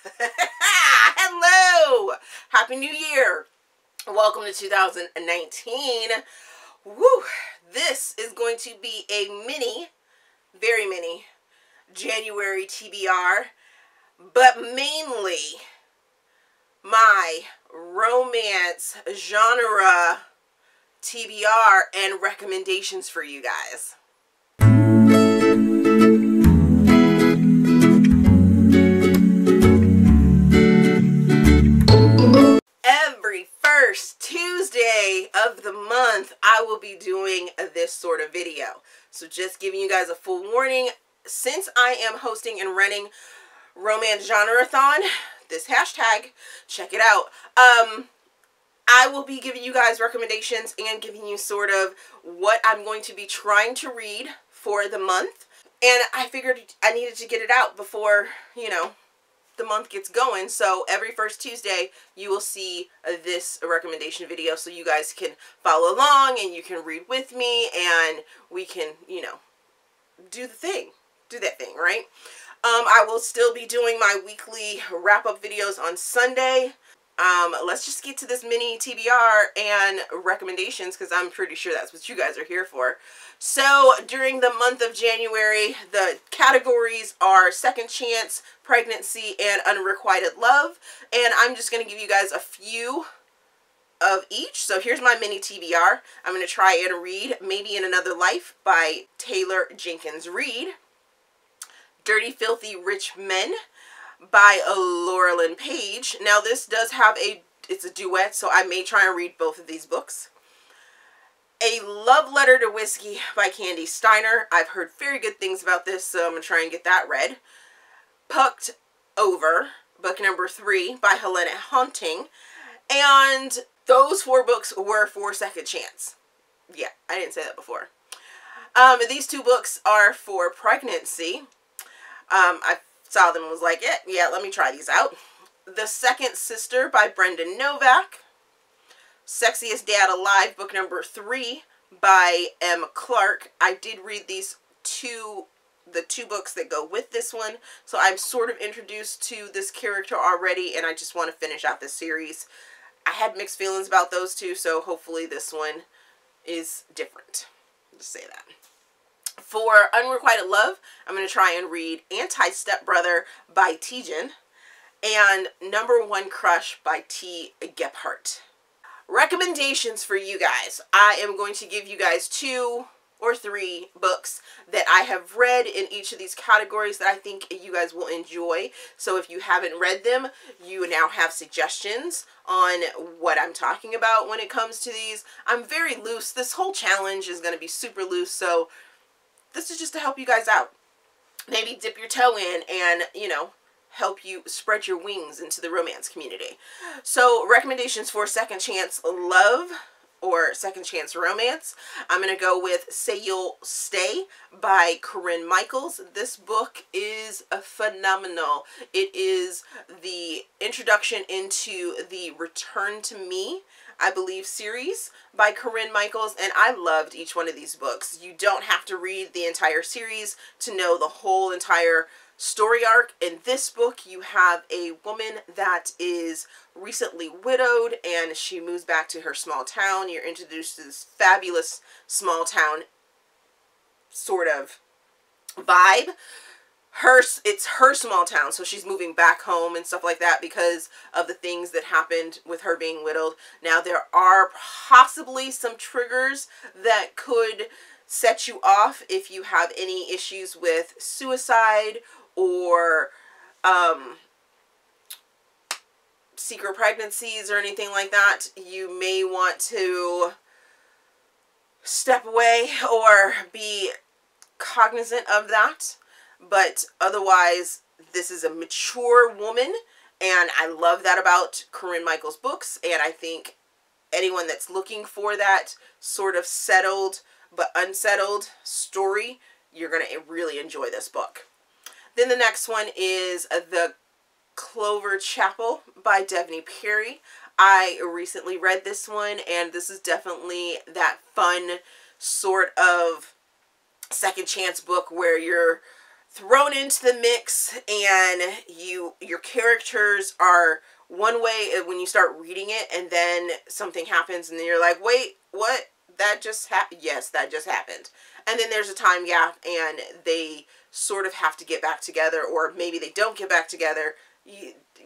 Hello! Happy New Year! Welcome to 2019. Woo! This is going to be a mini, very mini, January TBR, but mainly my romance genre TBR and recommendations for you guys. Every first Tuesday of the month, I will be doing this sort of video. So just giving you guys a full warning, since I am hosting and running Romance Genreathon, this hashtag, check it out, I will be giving you guys recommendations and giving you sort of what I'm going to be trying to read for the month. And I figured I needed to get it out before, you know, the month gets going. So every first Tuesday you will see this recommendation video, so you guys can follow along and you can read with me and we can, you know, do that thing, right? I will still be doing my weekly wrap-up videos on Sunday. Let's just get to this mini TBR and recommendations, because I'm pretty sure that's what you guys are here for. So during the month of January, the categories are second chance, pregnancy, and unrequited love. And I'm just going to give you guys a few of each. So here's my mini TBR. I'm going to try and read Maybe in Another Life by Taylor Jenkins Reid. Dirty Filthy Rich Men by Laurelin Paige. Now this does have it's a duet, so I may try and read both of these books. A Love Letter to Whiskey by Kandi Steiner. I've heard very good things about this, so I'm going to try and get that read. Pucked Over, book number 3 by Helena Haunting. And those 4 books were for second chance. Yeah, I didn't say that before. These 2 books are for pregnancy. I saw them and was like, yeah, let me try these out. The Second Sister by Brenda Novak. Sexiest Dad Alive, book number 3 by Clarke. I did read the 2 books that go with this one, so I'm sort of introduced to this character already, and I just want to finish out this series. I had mixed feelings about those 2, so hopefully this one is different. Just say that. For Unrequited Love, I'm going to try and read Anti-Stepbrother by Tijan and Number One Crush by Gephart. Recommendations for you guys. I am going to give you guys 2 or 3 books that I have read in each of these categories that I think you guys will enjoy. So if you haven't read them, you now have suggestions on what I'm talking about when it comes to these. I'm very loose. This whole challenge is going to be super loose, so this is just to help you guys out. Maybe dip your toe in and, you know, help you spread your wings into the romance community. So recommendations for second chance love or second chance romance. I'm going to go with Say You'll Stay by Corinne Michaels. This book is phenomenal. It is the introduction into the Return to Me, I believe, series by Corinne Michaels, and I loved each one of these books. You don't have to read the entire series to know the whole entire story arc. In this book, you have a woman that is recently widowed and she moves back to her small town. You're introduced to this fabulous small town sort of vibe. It's her small town, so she's moving back home and stuff like that because of the things that happened with her being widowed. Now, there are possibly some triggers that could set you off if you have any issues with suicide or secret pregnancies or anything like that. You may want to step away or be cognizant of that. But otherwise, this is a mature woman, and I love that about Corinne Michaels' books, and I think anyone that's looking for that sort of settled but unsettled story, you're going to really enjoy this book. Then the next one is The Clover Chapel by Devney. I recently read this one, and this is definitely that fun sort of second chance book where you're thrown into the mix, and your characters are one way when you start reading it, and then something happens and then you're like, wait, what? That just happened? Yes, that just happened. And then there's a time gap and they sort of have to get back together, or maybe they don't get back together.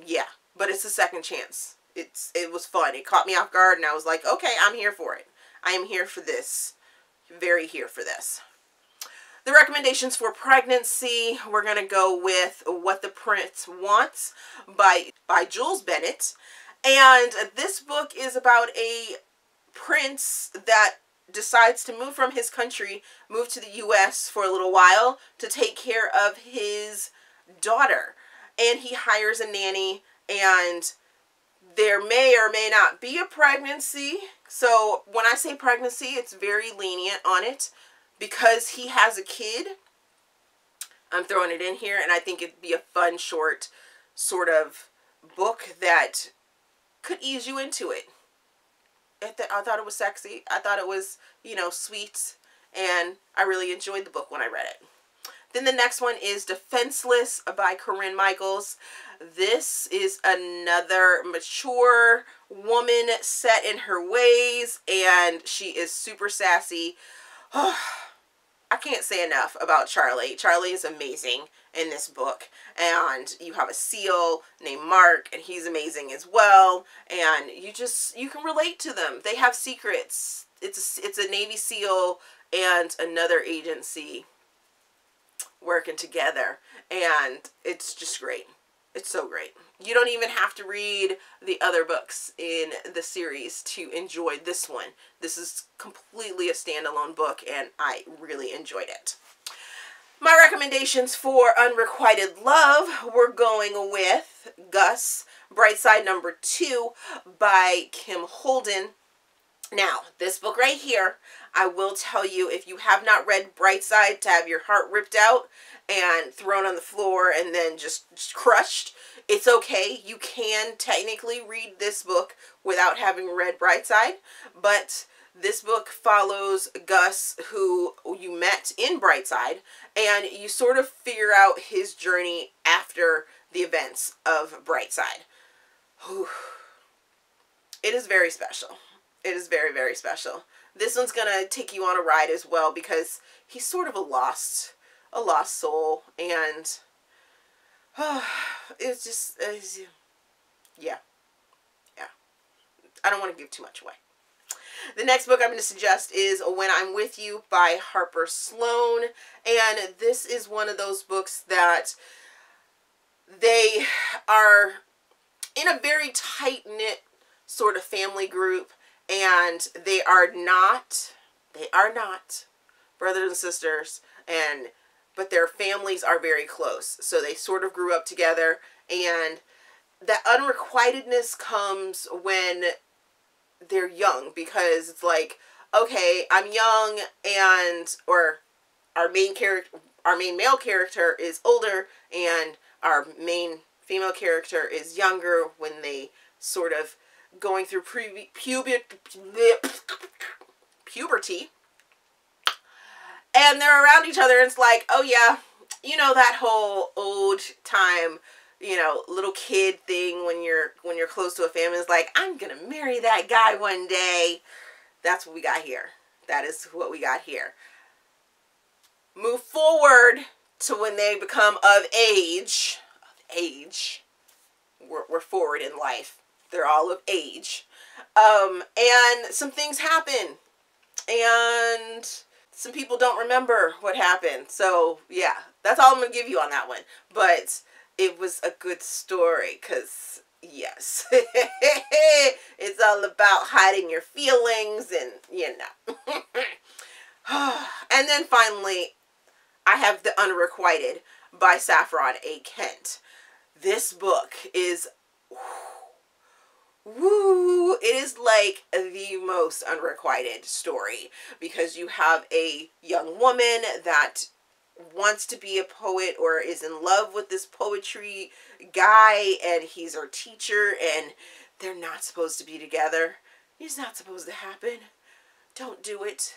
Yeah, but it's a second chance. It was fun. It caught me off guard and I was like, okay, I'm here for it. I am here for this. Very here for this. The recommendations for pregnancy, we're going to go with What the Prince Wants by Jules Bennett. And this book is about a prince that decides to move from his country, move to the U.S. for a little while to take care of his daughter. And he hires a nanny, and there may or may not be a pregnancy. So when I say pregnancy, it's very lenient on it. Because he has a kid, I'm throwing it in here, and I think it'd be a fun, short sort of book that could ease you into it. I thought it was sexy. I thought it was, you know, sweet, and I really enjoyed the book when I read it. Then the next one is Defenseless by Corinne Michaels. This is another mature woman set in her ways, and she is super sassy. I can't say enough about Charlie. Charlie is amazing in this book. And you have a SEAL named Mark, and he's amazing as well. And you can relate to them. They have secrets. It's a Navy SEAL and another agency working together. And it's just great. It's so great. You don't even have to read the other books in the series to enjoy this one. This is completely a standalone book, and I really enjoyed it. My recommendations for Unrequited Love, we're going with Gus, Brightside number 2 by Kim Holden. Now, this book right here, I will tell you, if you have not read Brightside, to have your heart ripped out and thrown on the floor and then just crushed, it's okay. You can technically read this book without having read Brightside, but this book follows Gus, who you met in Brightside, and you sort of figure out his journey after the events of Brightside. Whew. It is very special. It is very, very special. This one's going to take you on a ride as well, because he's sort of a lost soul, and it's just, yeah. I don't want to give too much away. The next book I'm going to suggest is When I'm With You by Harper Sloan, and this is one of those books that they are in a very tight-knit sort of family group, and they are not brothers and sisters, but their families are very close. So they sort of grew up together, and that unrequitedness comes when they're young, because it's like, okay, I'm young, or our main male character is older, and our main female character is younger, when they sort of going through puberty, and they're around each other, and it's like, oh yeah, you know, that whole old time, you know, little kid thing when you're close to a family, is like, I'm gonna marry that guy one day. That's what we got here. That is what we got here. Move forward to when they become of age. We're forward in life. They're all of age. And some things happen. And some people don't remember what happened. So, yeah, that's all I'm going to give you on that one. But it was a good story, because, yes, it's all about hiding your feelings and, you know. And then finally, I have The Unrequited by Saffron A. Kent. This book is, woo, it is like the most unrequited story, because you have a young woman that wants to be a poet, or is in love with this poetry guy, and he's her teacher, and they're not supposed to be together. It's not supposed to happen. Don't do it.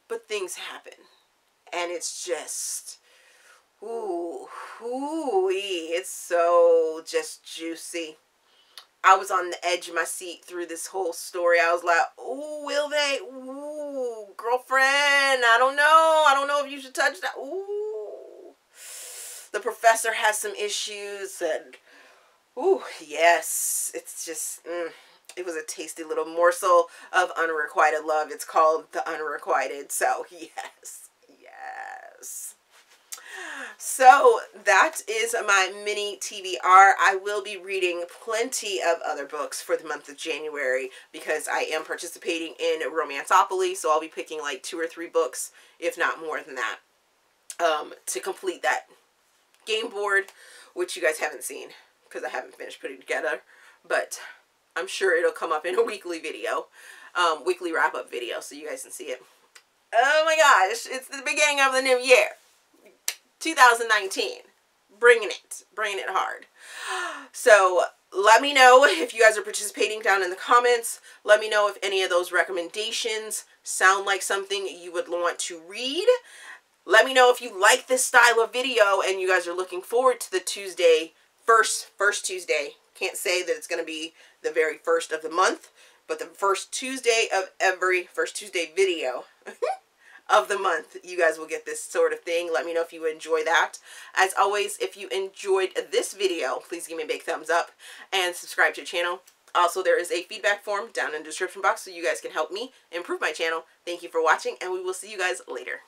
But things happen, and it's just, Ooh, it's so just juicy. I was on the edge of my seat through this whole story. I was like, ooh, will they? Ooh, girlfriend, I don't know. I don't know if you should touch that. Ooh. The professor has some issues, and ooh, yes. It's just, it was a tasty little morsel of unrequited love. It's called The Unrequited, so yes, yes. So that is my mini TBR. I will be reading plenty of other books for the month of January because I am participating in Romanceopoly, so I'll be picking like 2 or 3 books, if not more than that, to complete that game board, which you guys haven't seen because I haven't finished putting it together, but I'm sure it'll come up in a weekly video, weekly wrap-up video, so you guys can see it. Oh my gosh, it's the beginning of the new year. 2019, bringing it hard. So let me know if you guys are participating down in the comments. Let me know if any of those recommendations sound like something you would want to read. Let me know if you like this style of video and you guys are looking forward to the Tuesday, first Tuesday. Can't say that it's going to be the very first of the month, but the first Tuesday of every first Tuesday video of the month, you guys will get this sort of thing. Let me know if you enjoy that. As always, if you enjoyed this video, please give me a big thumbs up and subscribe to the channel. Also, there is a feedback form down in the description box so you guys can help me improve my channel. Thank you for watching, and we will see you guys later.